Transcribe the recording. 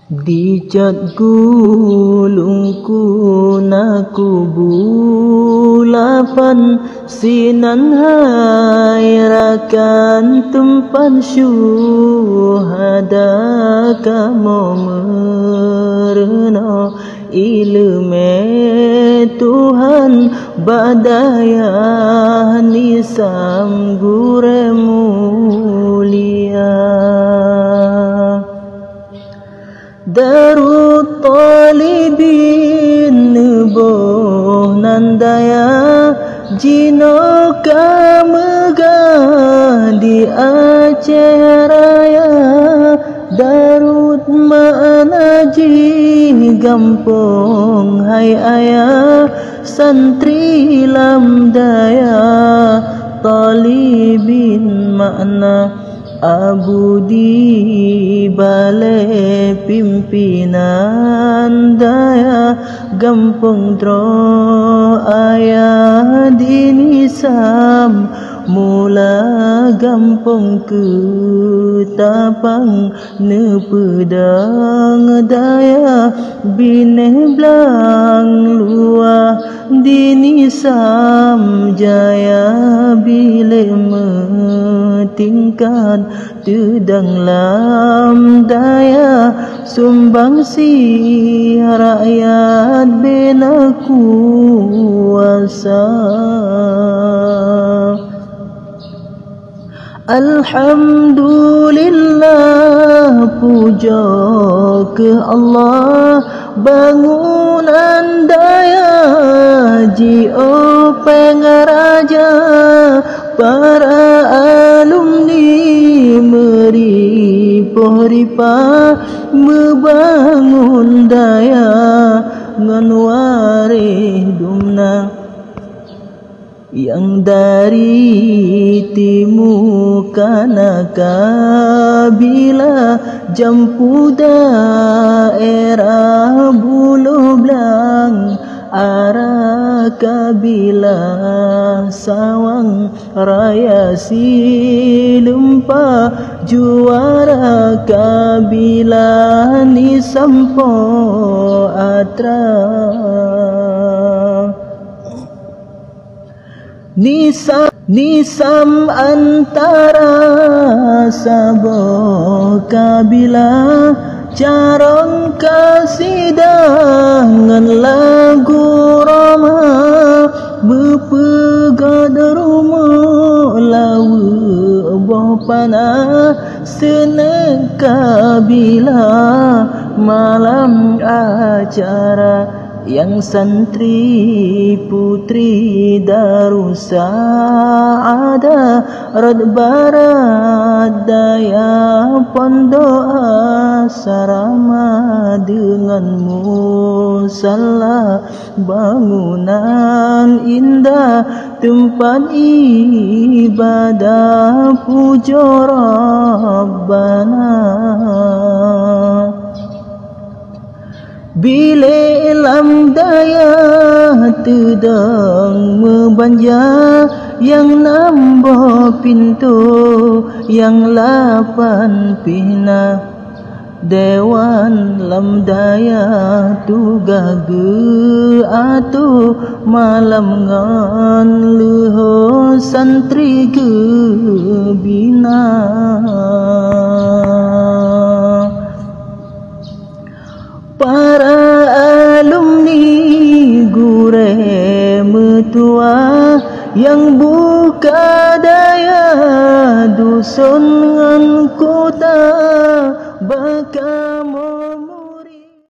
Dicat gulungku naku bulapan sinan hairakan tumpan syuhada kamu mereno ilme Tuhan badaya nisam gure mulia Darut talibin nubuh nandaya Jino kamegah di Aceh Raya Darut ma'naji gampung hai ayah Santri lamdaya talibin makna Abu di balai pimpinan daya Gampung Tro ayah di Nisam Mula gampung Ketapang Nepedang daya Bineh Blang luah di Nisam Jaya Bila tingkat Tedang lam daya Sumbang si rakyat bina kuasa Alhamdulillah puja ke Allah Bangunan daya Jio pengaraja Para alumni meripoh-ripah Membangun daya Nganwarih dumna Yang dari timu kanaka bila jampu daerah bulu blang arah kabila sawang raya silumpa juara kabila ni sampo atra Nisam antara sabo kabila Carong kasidangan lagu Roma Bepegad rumah lawa boh panah Seneng kabila malam acara Yang santri putri Darussaadah Rad Barat Daya Pondok Asrama dengan musalla bangunan indah tempat ibadah puja Rabbana Bila lam daya tedang membanja Yang nambah pintu yang 8 pina Dewan lam daya tugah ge atu Malam ngan leho santri ge bina Para alumni gure metua yang buka daya dusun ngan kota bakamu